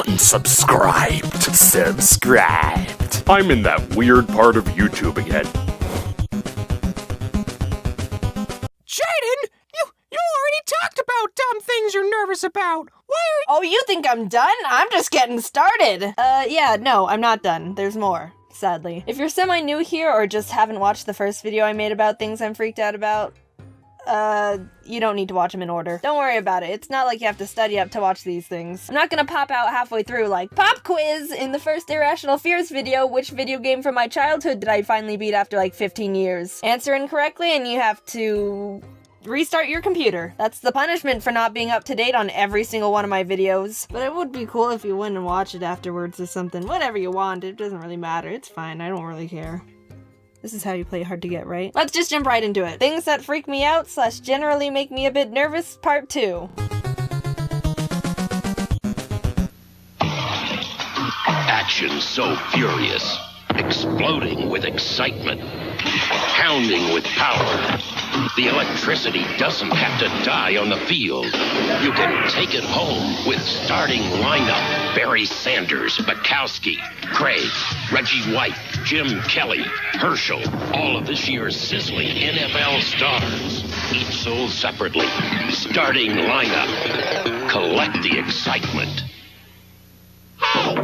Unsubscribed. Subscribed. I'm in that weird part of YouTube again. Jaden, you already talked about dumb things you're nervous about. Why are you— Oh, you think I'm done? I'm just getting started. Yeah, no, I'm not done. There's more, sadly. If you're semi-new here or just haven't watched the first video I made about things I'm freaked out about, you don't need to watch them in order. Don't worry about it. It's not like you have to study up to watch these things. I'm not gonna pop out halfway through like, pop quiz! In the first Irrational Fears video, which video game from my childhood did I finally beat after like 15 years? Answer incorrectly and you have to restart your computer. That's the punishment for not being up to date on every single one of my videos. But it would be cool if you went and watched it afterwards or something. Whatever you want, it doesn't really matter. It's fine, I don't really care. This is how you play hard to get, right? Let's just jump right into it. Things that freak me out / generally make me a bit nervous, part 2. Action so furious, exploding with excitement, pounding with power. The electricity doesn't have to die on the field. You can take it home with starting lineup. Barry Sanders, Bukowski, Craig, Reggie White, Jim Kelly, Herschel, all of this year's sizzling NFL stars. Each sold separately. Starting lineup. Collect the excitement. Hey!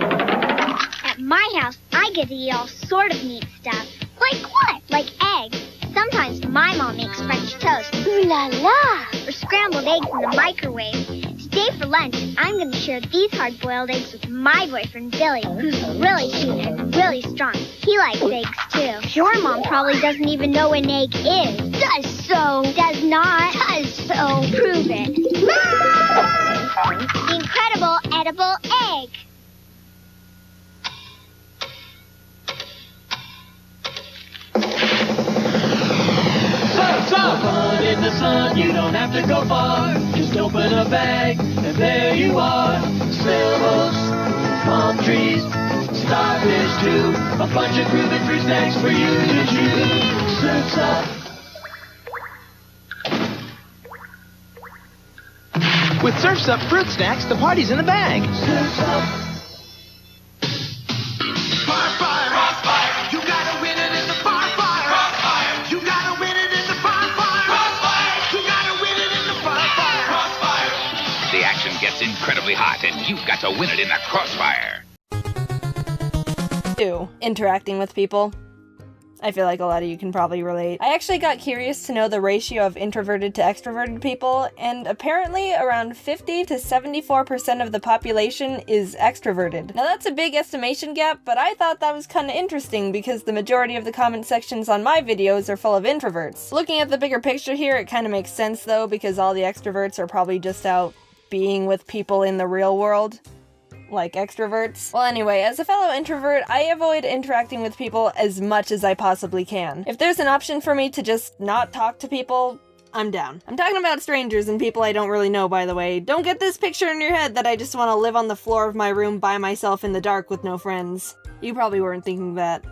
At my house, I get to eat all sort of neat stuff. Like what? Like eggs. Sometimes my mom makes French toast. Ooh la la! Or scrambled eggs in the microwave. Today for lunch, I'm going to share these hard-boiled eggs with my boyfriend Billy, who's really cute and really strong. He likes eggs too. Your mom probably doesn't even know what an egg is. Does so. Does not. Does so. Prove it. The incredible edible egg. Fun in the sun, you don't have to go far. Just open a bag, and there you are. Snailbooks, palm trees, starfish too. A bunch of groovy fruit snacks for you to choose. Surf's up. With Surf's Up fruit snacks, the party's in the bag. Surf's up. You gotta win it in the fire. You gotta win it in the fire. You gotta win it in the fire. The action gets incredibly hot, and you've got to win it in the crossfire. 2. Interacting with people. I feel like a lot of you can probably relate. I actually got curious to know the ratio of introverted to extroverted people, and apparently around 50 to 74% of the population is extroverted. Now that's a big estimation gap, but I thought that was kinda interesting because the majority of the comment sections on my videos are full of introverts. Looking at the bigger picture here, it kinda makes sense though, because all the extroverts are probably just out being with people in the real world. Like extroverts. Well anyway, as a fellow introvert, I avoid interacting with people as much as I possibly can. If there's an option for me to just not talk to people, I'm down. I'm talking about strangers and people I don't really know, by the way. Don't get this picture in your head that I just want to live on the floor of my room by myself in the dark with no friends. You probably weren't thinking that.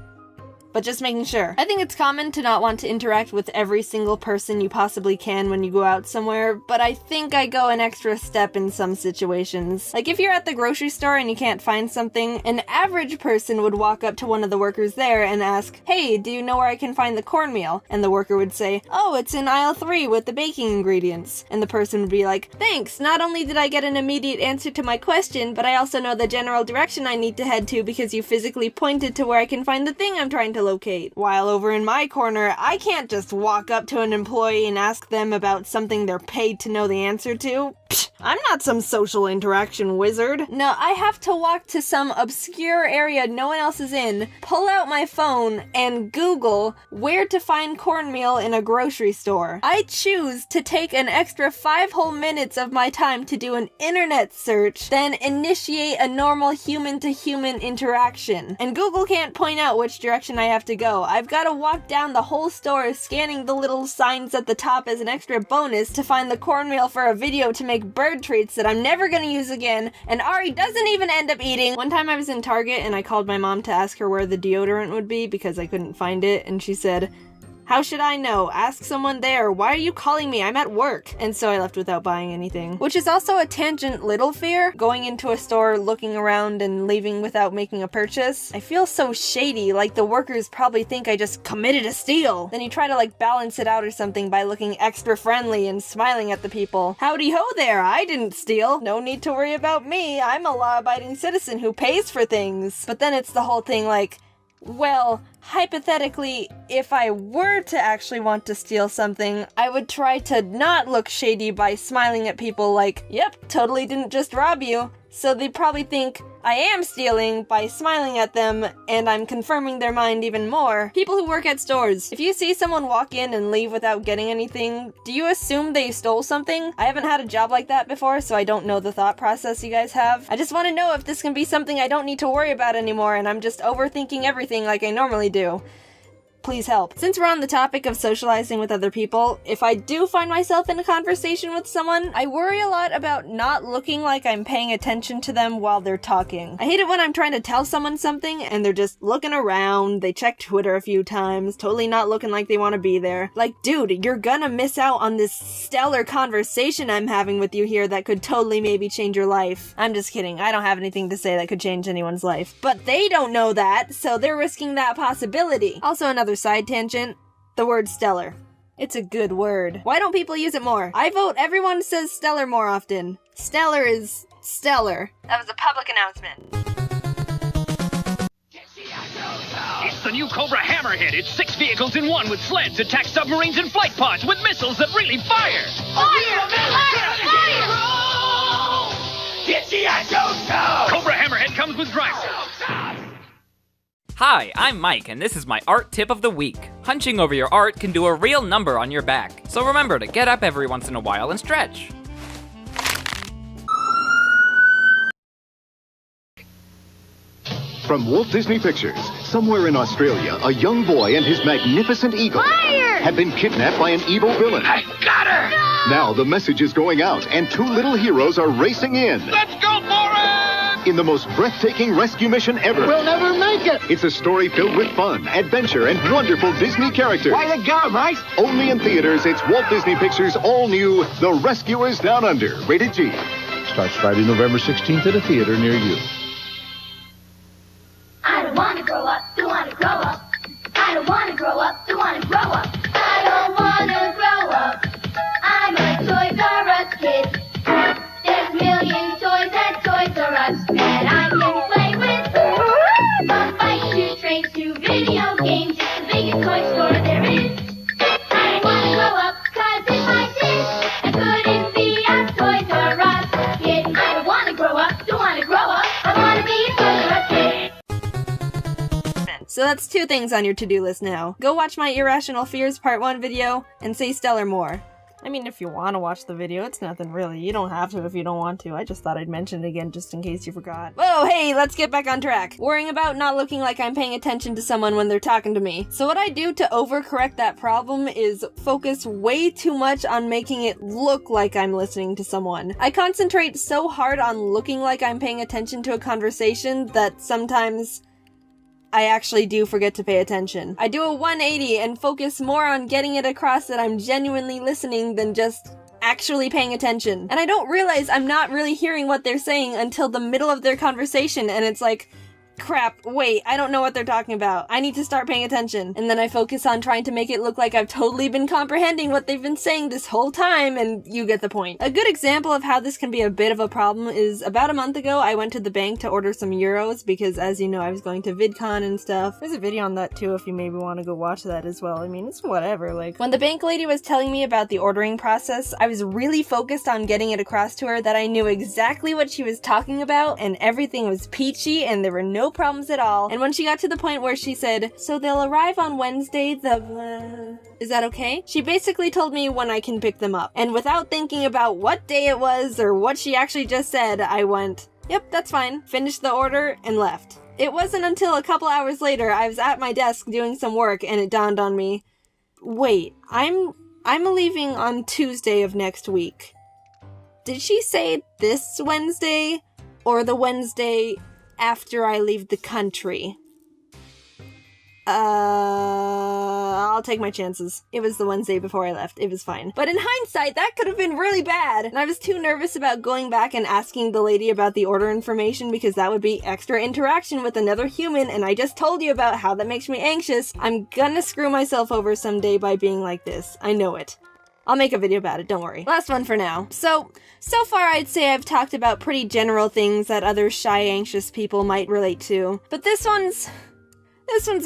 But just making sure. I think it's common to not want to interact with every single person you possibly can when you go out somewhere, but I think I go an extra step in some situations. Like if you're at the grocery store and you can't find something, an average person would walk up to one of the workers there and ask, "Hey, do you know where I can find the cornmeal?" And the worker would say, "Oh, it's in aisle 3 with the baking ingredients." And the person would be like, "Thanks, not only did I get an immediate answer to my question, but I also know the general direction I need to head to because you physically pointed to where I can find the thing I'm trying to locate." While over in my corner, I can't just walk up to an employee and ask them about something they're paid to know the answer to. Psh, I'm not some social interaction wizard. No, I have to walk to some obscure area no one else is in, pull out my phone, and Google where to find cornmeal in a grocery store. I choose to take an extra 5 whole minutes of my time to do an internet search, then initiate a normal human-to-human interaction. And Google can't point out which direction I have to go. I've got to walk down the whole store scanning the little signs at the top as an extra bonus to find the cornmeal for a video to make bird treats that I'm never gonna use again, and Ari doesn't even end up eating. One time I was in Target and I called my mom to ask her where the deodorant would be because I couldn't find it, and she said, How should I know? Ask someone there. Why are you calling me? I'm at work. And so I left without buying anything. Which is also a tangent little fear. Going into a store, looking around, and leaving without making a purchase. I feel so shady, like the workers probably think I just committed a steal. Then you try to like balance it out or something by looking extra friendly and smiling at the people. Howdy ho there, I didn't steal. No need to worry about me. I'm a law-abiding citizen who pays for things. But then it's the whole thing like, well, hypothetically, if I were to actually want to steal something, I would try to not look shady by smiling at people like, yep, totally didn't just rob you. So they probably think I am stealing by smiling at them, and I'm confirming their mind even more. People who work at stores. If you see someone walk in and leave without getting anything, do you assume they stole something? I haven't had a job like that before, so I don't know the thought process you guys have. I just want to know if this can be something I don't need to worry about anymore, and I'm just overthinking everything like I normally do. Please help. Since we're on the topic of socializing with other people, if I do find myself in a conversation with someone, I worry a lot about not looking like I'm paying attention to them while they're talking. I hate it when I'm trying to tell someone something and they're just looking around, they check Twitter a few times, totally not looking like they want to be there. Like, dude, you're gonna miss out on this stellar conversation I'm having with you here that could totally maybe change your life. I'm just kidding. I don't have anything to say that could change anyone's life. But they don't know that, so they're risking that possibility. Also, another side tangent, the word stellar. It's a good word. Why don't people use it more? I vote everyone says stellar more often. Stellar is stellar. That was a public announcement. It's the new Cobra Hammerhead. It's 6 vehicles in one with sleds, attack submarines, and flight pods with missiles that really fire. Cobra Hammerhead comes with driver. Hi, I'm Mike, and this is my art tip of the week. Hunching over your art can do a real number on your back, so remember to get up every once in a while and stretch. From Walt Disney Pictures, somewhere in Australia, a young boy and his magnificent eagle have been kidnapped by an evil villain. I got her! Now the message is going out, and 2 little heroes are racing in. Let's go for it! In the most breathtaking rescue mission ever. We'll never make it. It's a story filled with fun, adventure, and wonderful Disney characters. Way to go, Mike. Only in theaters, it's Walt Disney Pictures' all-new The Rescuers Down Under, rated G. Starts Friday, November 16th at a theater near you. I don't want to grow up, don't want to grow up. I don't want to grow up, don't want to grow up. I don't want to grow up. I'm a Toys R Us kid. There's million toys at Toys R Us that I can play with. From bikes to trains to video games, it's the biggest toy store there is. I don't want to grow up, 'cause if I did, I couldn't be a Toys R Us kid. I don't want to grow up, don't want to grow up. I want to be a Toys R Us kid. So that's 2 things on your to-do list now. Go watch my Irrational Fears Part 1 video and say stellar more. I mean, if you want to watch the video, it's nothing really. You don't have to if you don't want to. I just thought I'd mention it again just in case you forgot. Whoa, hey, let's get back on track. Worrying about not looking like I'm paying attention to someone when they're talking to me. So what I do to overcorrect that problem is focus way too much on making it look like I'm listening to someone. I concentrate so hard on looking like I'm paying attention to a conversation that sometimes I actually do forget to pay attention. I do a 180 and focus more on getting it across that I'm genuinely listening than just actually paying attention. And I don't realize I'm not really hearing what they're saying until the middle of their conversation, and it's like, crap, wait, I don't know what they're talking about. I need to start paying attention. And then I focus on trying to make it look like I've totally been comprehending what they've been saying this whole time, and you get the point. A good example of how this can be a bit of a problem is about a month ago, I went to the bank to order some euros because, as you know, I was going to VidCon and stuff. There's a video on that too if you maybe want to go watch that as well. I mean, it's whatever. Like, when the bank lady was telling me about the ordering process, I was really focused on getting it across to her that I knew exactly what she was talking about, and everything was peachy, and there were no problems at all. And when she got to the point where she said, so they'll arrive on Wednesday, is that okay? She basically told me when I can pick them up. And without thinking about what day it was or what she actually just said, I went, yep, that's fine, finished the order, and left. It wasn't until a couple hours later I was at my desk doing some work and it dawned on me, wait, I'm leaving on Tuesday of next week. Did she say this Wednesday or the Wednesday after I leave the country? I'll take my chances. It was the Wednesday before I left. It was fine. But in hindsight, that could have been really bad. And I was too nervous about going back and asking the lady about the order information because that would be extra interaction with another human, and I just told you about how that makes me anxious. I'm gonna screw myself over someday by being like this. I know it. I'll make a video about it, don't worry. Last one for now. So far I'd say I've talked about pretty general things that other shy, anxious people might relate to. But this one's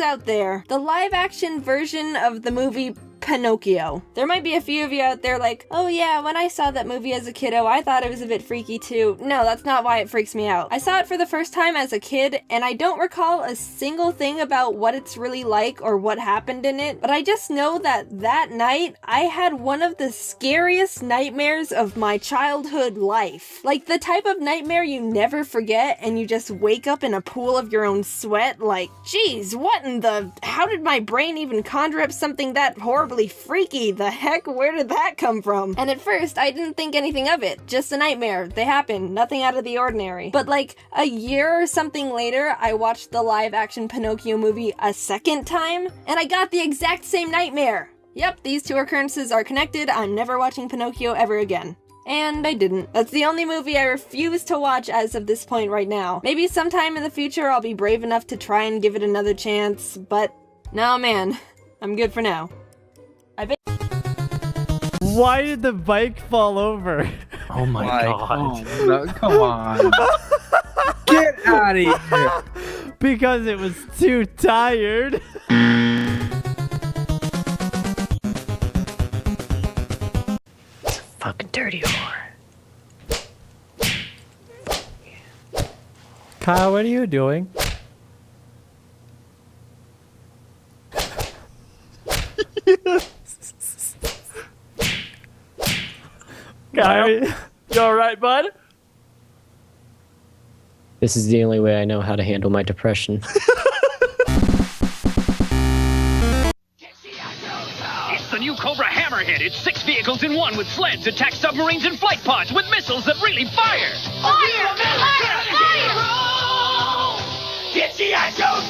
out there. The live-action version of the movie Pinocchio. There might be a few of you out there like, oh yeah, when I saw that movie as a kiddo, I thought it was a bit freaky too. No, that's not why it freaks me out. I saw it for the first time as a kid, and I don't recall a single thing about what it's really like or what happened in it, but I just know that that night, I had one of the scariest nightmares of my childhood life. Like the type of nightmare you never forget, and you just wake up in a pool of your own sweat like, geez, what in the... how did my brain even conjure up something that horrible freaky? The heck? Where did that come from? And at first, I didn't think anything of it. Just a nightmare. They happen. Nothing out of the ordinary. But like a year or something later, I watched the live-action Pinocchio movie a second time, and I got the exact same nightmare. Yep, these two occurrences are connected. I'm never watching Pinocchio ever again. And I didn't. That's the only movie I refuse to watch as of this point right now. Maybe sometime in the future I'll be brave enough to try and give it another chance, but no man, I'm good for now. Why did the bike fall over? Oh my god. Oh, no, come on. Get out of here. Because it was too tired. Fucking dirty whore. Kyle, what are you doing? Kyle, you alright, bud? This is the only way I know how to handle my depression. It's the new Cobra Hammerhead. It's 6 vehicles in one with sleds, attack submarines, and flight pods with missiles that really fire. Fire! YTC Shows!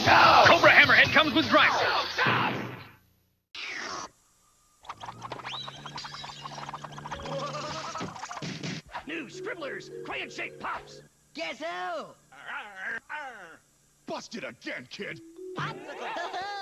Cobra Hammerhead comes with driver. New scribblers, crayon-shaped pops. Guess who? Busted again, kid. Popsicle.